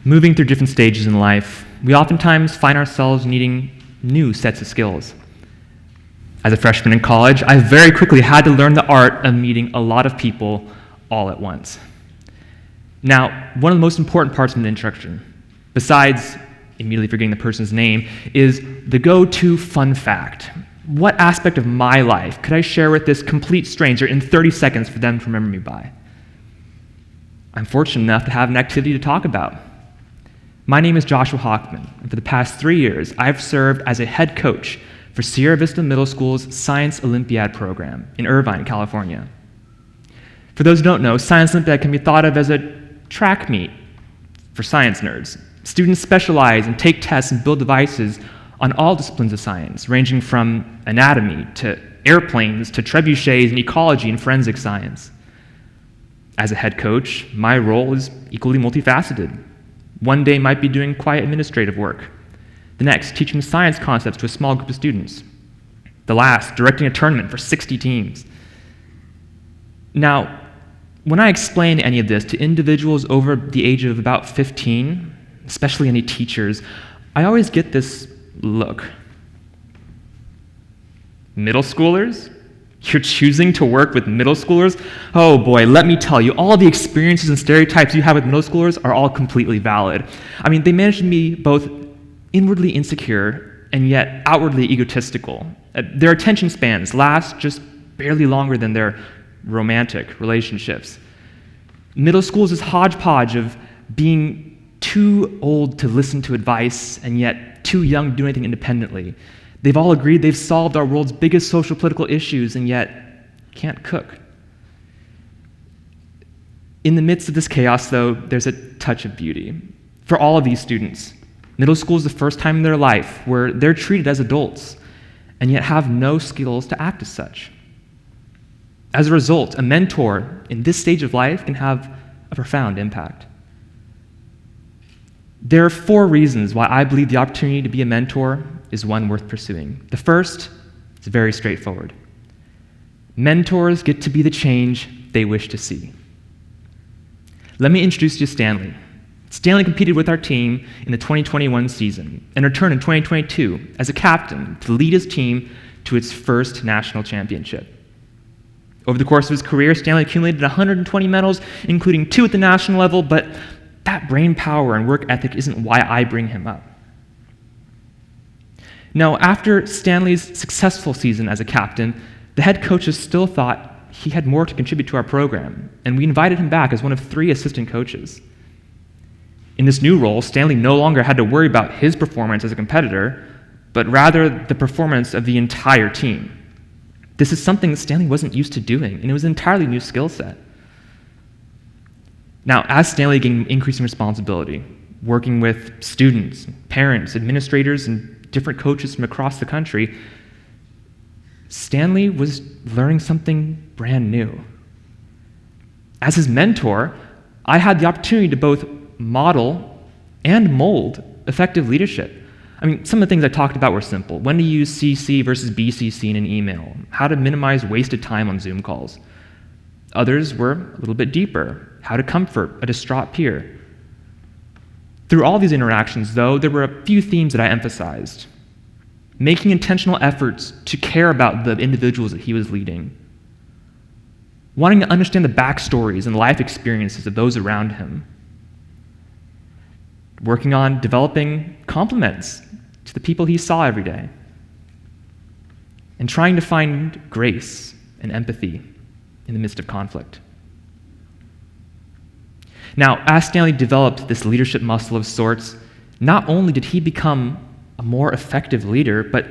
Moving through different stages in life, we oftentimes find ourselves needing new sets of skills. As a freshman in college, I very quickly had to learn the art of meeting a lot of people all at once. Now, one of the most important parts of an introduction, besides immediately forgetting the person's name, is the go-to fun fact. What aspect of my life could I share with this complete stranger in 30 seconds for them to remember me by? I'm fortunate enough to have an activity to talk about. My name is Joshua Hockman, and for the past 3 years, I've served as a head coach for Sierra Vista Middle School's Science Olympiad program in Irvine, California. For those who don't know, Science Olympiad can be thought of as a track meet for science nerds. Students specialize and take tests and build devices on all disciplines of science, ranging from anatomy to airplanes to trebuchets and ecology and forensic science. As a head coach, my role is equally multifaceted. One day might be doing quiet administrative work. The next, teaching science concepts to a small group of students. The last, directing a tournament for 60 teams. Now, when I explain any of this to individuals over the age of about 15, especially any teachers, I always get this look. Middle schoolers? You're choosing to work with middle schoolers? Oh boy, let me tell you, all the experiences and stereotypes you have with middle schoolers are all completely valid. I mean, they manage to be both inwardly insecure and yet outwardly egotistical. Their attention spans last just barely longer than their romantic relationships. Middle school is this hodgepodge of being too old to listen to advice and yet too young to do anything independently. They've all agreed they've solved our world's biggest social political issues and yet can't cook. In the midst of this chaos, though, there's a touch of beauty. For all of these students, middle school is the first time in their life where they're treated as adults and yet have no skills to act as such. As a result, a mentor in this stage of life can have a profound impact. There are 4 reasons why I believe the opportunity to be a mentor is one worth pursuing. The first is very straightforward. Mentors get to be the change they wish to see. Let me introduce you to Stanley. Stanley competed with our team in the 2021 season and returned in 2022 as a captain to lead his team to its first national championship. Over the course of his career, Stanley accumulated 120 medals, including 2 at the national level, but that brain power and work ethic isn't why I bring him up. Now, after Stanley's successful season as a captain, the head coaches still thought he had more to contribute to our program, and we invited him back as one of 3 assistant coaches. In this new role, Stanley no longer had to worry about his performance as a competitor, but rather the performance of the entire team. This is something that Stanley wasn't used to doing, and it was an entirely new skill set. Now, as Stanley gained increasing responsibility, working with students, parents, administrators, and different coaches from across the country, Stanley was learning something brand new. As his mentor, I had the opportunity to both model and mold effective leadership. I mean, some of the things I talked about were simple. When to use CC versus BCC in an email, how to minimize wasted time on Zoom calls. Others were a little bit deeper, how to comfort a distraught peer. Through all these interactions, though, there were a few themes that I emphasized. Making intentional efforts to care about the individuals that he was leading. Wanting to understand the backstories and life experiences of those around him. Working on developing compliments to the people he saw every day. And trying to find grace and empathy in the midst of conflict. Now, as Stanley developed this leadership muscle of sorts, not only did he become a more effective leader, but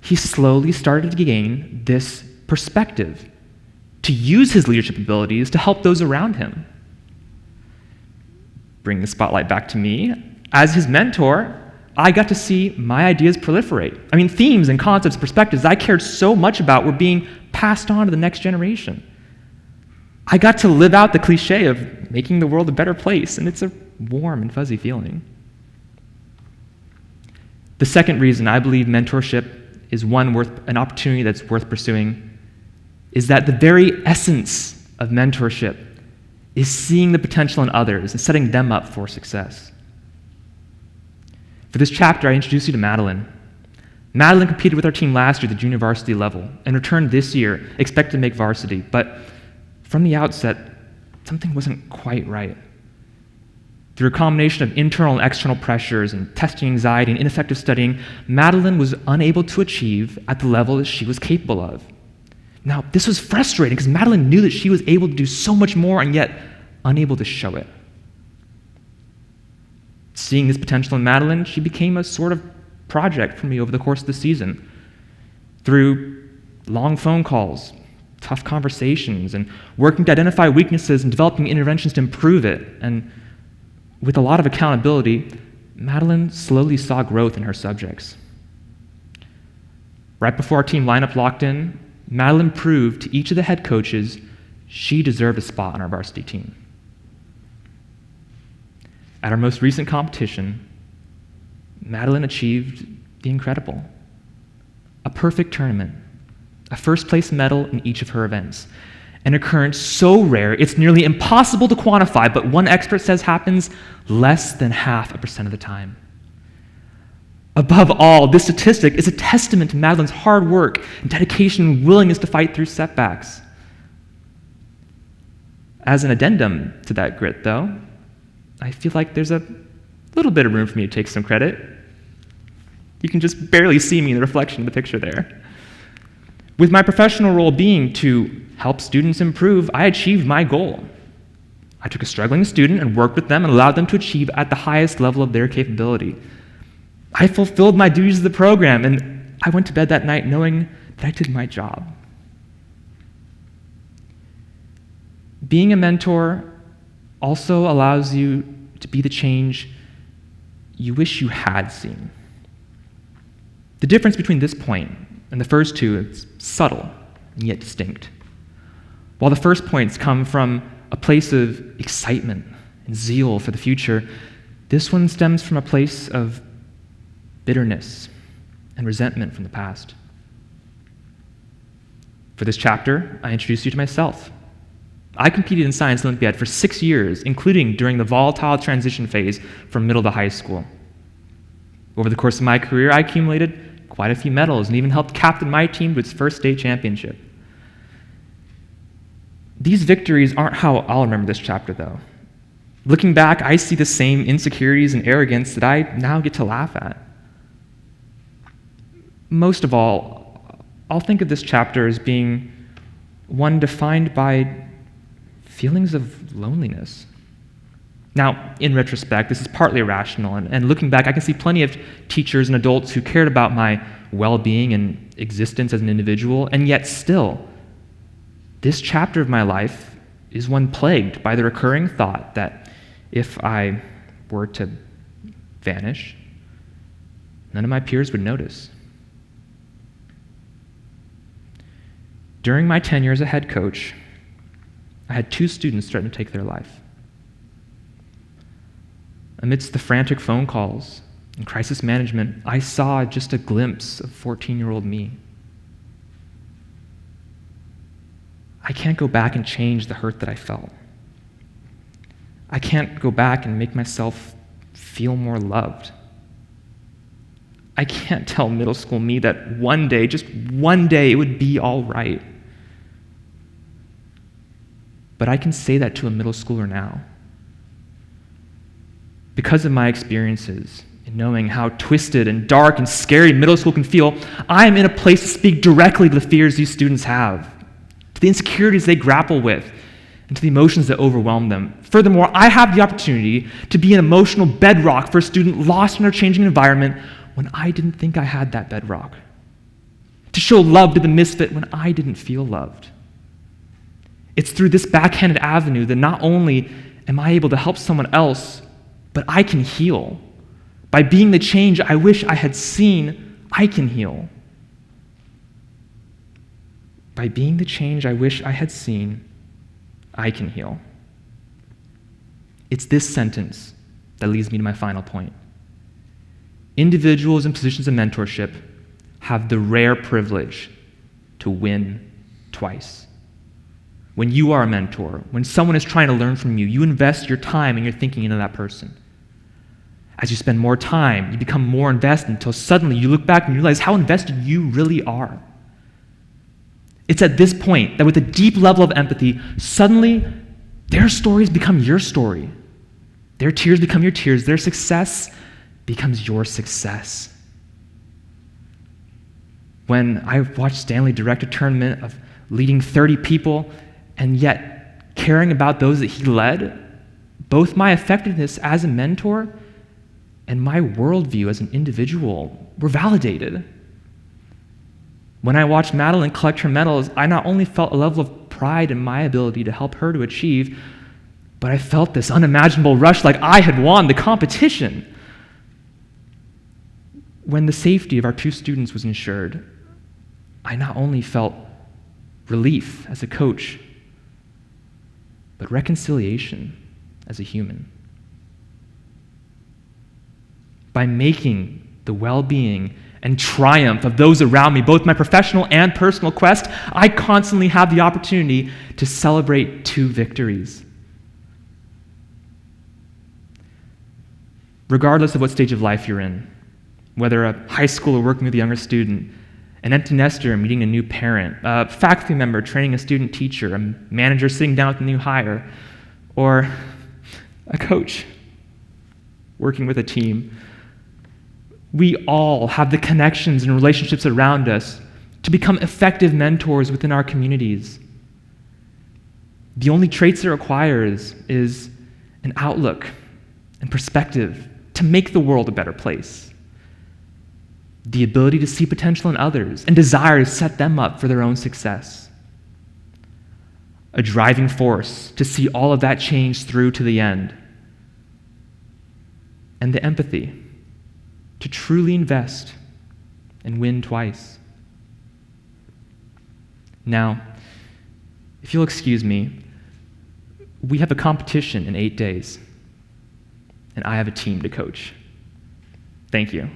he slowly started to gain this perspective to use his leadership abilities to help those around him. Bring the spotlight back to me. As his mentor, I got to see my ideas proliferate. I mean, themes and concepts, perspectives I cared so much about were being passed on to the next generation. I got to live out the cliche of making the world a better place, and it's a warm and fuzzy feeling. The second reason I believe mentorship is an opportunity that's worth pursuing is that the very essence of mentorship is seeing the potential in others and setting them up for success. For this chapter, I introduce you to Madeline. Madeline competed with our team last year at the junior varsity level and returned this year, expected to make varsity. But from the outset, something wasn't quite right. Through a combination of internal and external pressures and testing anxiety and ineffective studying, Madeline was unable to achieve at the level that she was capable of. Now, this was frustrating because Madeline knew that she was able to do so much more and yet unable to show it. Seeing this potential in Madeline, she became a sort of project for me over the course of the season. Through long phone calls, tough conversations, and working to identify weaknesses and developing interventions to improve it, and with a lot of accountability, Madeline slowly saw growth in her subjects. Right before our team lineup locked in, Madeline proved to each of the head coaches she deserved a spot on our varsity team. At our most recent competition, Madeline achieved the incredible. A perfect tournament, a first-place medal in each of her events, an occurrence so rare it's nearly impossible to quantify, but one expert says happens less than 0.5% of the time. Above all, this statistic is a testament to Madeline's hard work, dedication, and willingness to fight through setbacks. As an addendum to that grit, though, I feel like there's a little bit of room for me to take some credit. You can just barely see me in the reflection of the picture there. With my professional role being to help students improve, I achieved my goal. I took a struggling student and worked with them and allowed them to achieve at the highest level of their capability. I fulfilled my duties of the program, and I went to bed that night knowing that I did my job. Being a mentor also allows you to be the change you wish you had seen. The difference between this point and the first two is subtle and yet distinct. While the first points come from a place of excitement and zeal for the future, this one stems from a place of bitterness and resentment from the past. For this chapter, I introduce you to myself. I competed in Science Olympiad for 6 years, including during the volatile transition phase from middle to high school. Over the course of my career, I accumulated quite a few medals and even helped captain my team to its first state championship. These victories aren't how I'll remember this chapter, though. Looking back, I see the same insecurities and arrogance that I now get to laugh at. Most of all, I'll think of this chapter as being one defined by feelings of loneliness. Now, in retrospect, this is partly irrational, and looking back, I can see plenty of teachers and adults who cared about my well-being and existence as an individual, and yet still, this chapter of my life is one plagued by the recurring thought that if I were to vanish, none of my peers would notice. During my tenure as a head coach, I had 2 students threaten to take their life. Amidst the frantic phone calls and crisis management, I saw just a glimpse of 14-year-old me. I can't go back and change the hurt that I felt. I can't go back and make myself feel more loved. I can't tell middle school me that one day, just one day, it would be all right. But I can say that to a middle schooler now. Because of my experiences in knowing how twisted and dark and scary middle school can feel, I am in a place to speak directly to the fears these students have, to the insecurities they grapple with, and to the emotions that overwhelm them. Furthermore, I have the opportunity to be an emotional bedrock for a student lost in a changing environment when I didn't think I had that bedrock. To show love to the misfit when I didn't feel loved. It's through this backhanded avenue that not only am I able to help someone else, but I can heal. By being the change I wish I had seen, I can heal. By being the change I wish I had seen, I can heal. It's this sentence that leads me to my final point. Individuals in positions of mentorship have the rare privilege to win twice. When you are a mentor, when someone is trying to learn from you, you invest your time and your thinking into that person. As you spend more time, you become more invested until suddenly you look back and you realize how invested you really are. It's at this point that with a deep level of empathy, suddenly their stories become your story. Their tears become your tears. Their success becomes your success. When I watched Stanley direct a tournament of leading 30 people and yet caring about those that he led, both my effectiveness as a mentor and my worldview as an individual were validated. When I watched Madeline collect her medals, I not only felt a level of pride in my ability to help her to achieve, but I felt this unimaginable rush like I had won the competition. When the safety of our 2 students was ensured, I not only felt relief as a coach, but reconciliation as a human. By making the well-being and triumph of those around me, both my professional and personal quest, I constantly have the opportunity to celebrate 2 victories. Regardless of what stage of life you're in, whether a high schooler working with a younger student, an empty nester meeting a new parent, a faculty member training a student teacher, a manager sitting down with a new hire, or a coach working with a team, we all have the connections and relationships around us to become effective mentors within our communities. The only traits it requires is an outlook and perspective to make the world a better place. The ability to see potential in others and desire to set them up for their own success. A driving force to see all of that change through to the end. And the empathy to truly invest and win twice. Now, if you'll excuse me, we have a competition in 8 days, and I have a team to coach. Thank you.